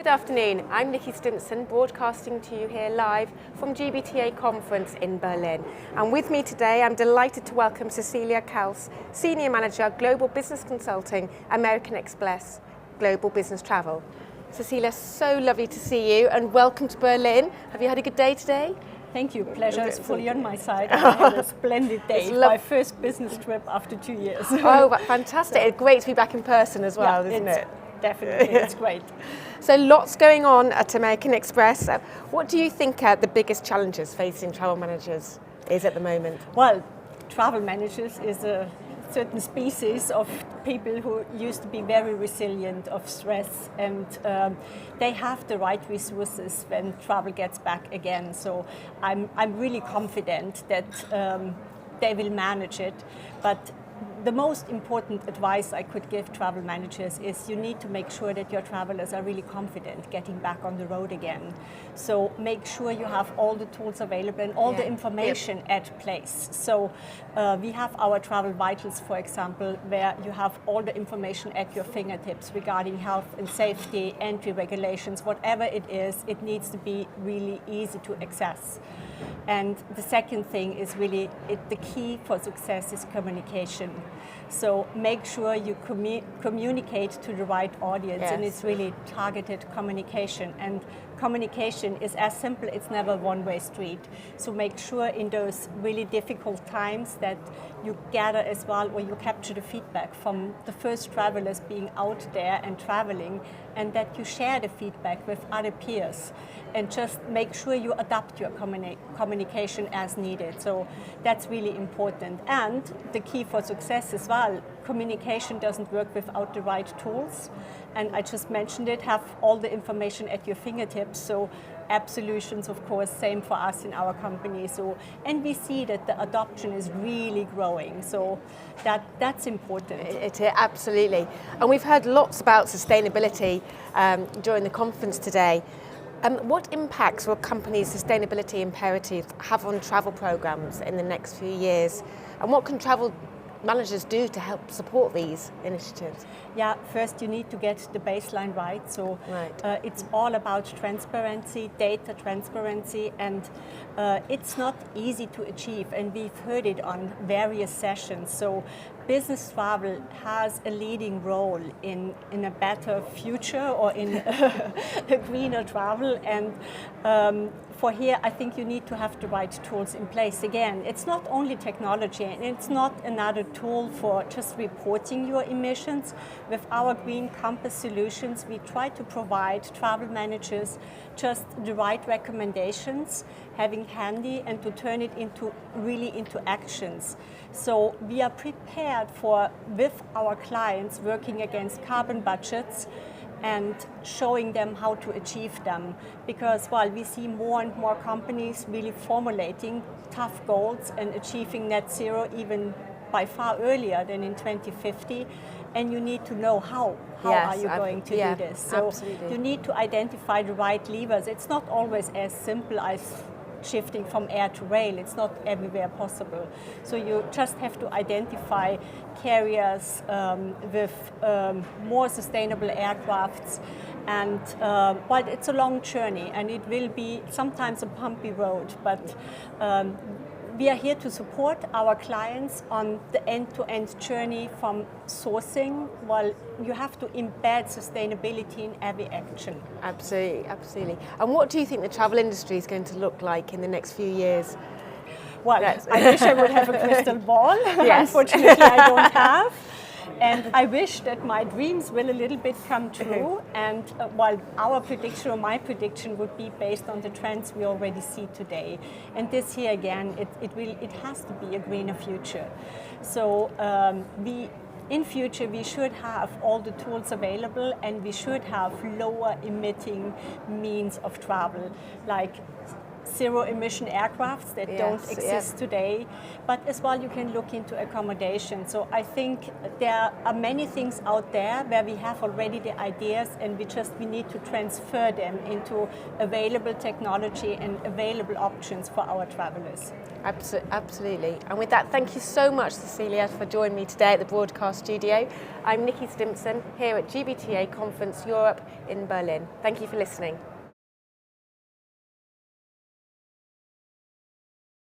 Good afternoon, I'm Nikki Stimson, broadcasting to you here live from GBTA conference in Berlin. And with me today, I'm delighted to welcome Sesilia Kalss, Senior Manager, Global Business Consulting, American Express, Global Business Travel. Cecilia, so lovely to see you and welcome to Berlin. Have you had a good day today? Thank you. Pleasure is fully on my side. I had a splendid day. It's my first business trip after 2 years. Oh, fantastic. It's great to be back in person as well, isn't it? Definitely, it's great. So lots going on at American Express. What do you think are the biggest challenges facing travel managers is at the moment? Well, travel managers is a certain species of people who used to be very resilient of stress, and they have the right resources when travel gets back again. So I'm really confident that they will manage it. But the most important advice I could give travel managers is you need to make sure that your travelers are really confident getting back on the road again. So make sure you have all the tools available and all the information at place. So we have our Travel Vitals, for example, where you have all the information at your fingertips regarding health and safety, entry regulations, whatever it is, it needs to be really easy to access. And the second thing is really, the key for success is communication. So make sure you communicate to the right audience, and it's really targeted communication. And communication is as simple, it's never a one-way street. So make sure in those really difficult times that you gather as well, or you capture the feedback from the first travelers being out there and traveling, and that you share the feedback with other peers, and just make sure you adapt your communication as needed. So that's really important. And the key for success as well, communication doesn't work without the right tools. And I just mentioned it, have all the information at your fingertips. So app solutions, of course, same for us in our company. So, and we see that the adoption is really growing. So that's important. Absolutely. And we've heard lots about sustainability during the conference today. What impacts will companies' sustainability imperatives have on travel programs in the next few years? And what can travel managers do to help support these initiatives? Yeah, first you need to get the baseline right. So it's all about transparency, data transparency, and it's not easy to achieve. And we've heard it on various sessions. So business travel has a leading role in a better future, or in a greener travel. And for here, I think you need to have the right tools in place. Again, it's not only technology, and it's not another tool for just reporting your emissions. With our Green Compass solutions, we try to provide travel managers just the right recommendations, having handy, and to turn it into actions. So we are prepared with our clients, working against carbon budgets and showing them how to achieve them. Because while we see more and more companies really formulating tough goals and achieving net zero even by far earlier than in 2050, and you need to know how are you going to do this. So you need to identify the right levers. It's not always as simple as shifting from air to rail. It's not everywhere possible. So you just have to identify carriers with more sustainable aircrafts. And well, it's a long journey, and it will be sometimes a bumpy road, but we are here to support our clients on the end-to-end journey from sourcing. Well, you have to embed sustainability in every action. Absolutely, absolutely. And what do you think the travel industry is going to look like in the next few years? Well, I wish I would have a crystal ball. Unfortunately, I don't have. And I wish that my dreams will a little bit come true. And while our prediction, or my prediction, would be based on the trends we already see today. And this year again, it has to be a greener future. So in future, we should have all the tools available, and we should have lower emitting means of travel, like zero-emission aircrafts that don't exist today, but as well you can look into accommodation. So I think there are many things out there where we have already the ideas, and we need to transfer them into available technology and available options for our travelers. Absolutely. And with that, thank you so much, Sesilia, for joining me today at the broadcast studio. I'm Nikki Stimpson here at GBTA Conference Europe in Berlin. Thank you for listening.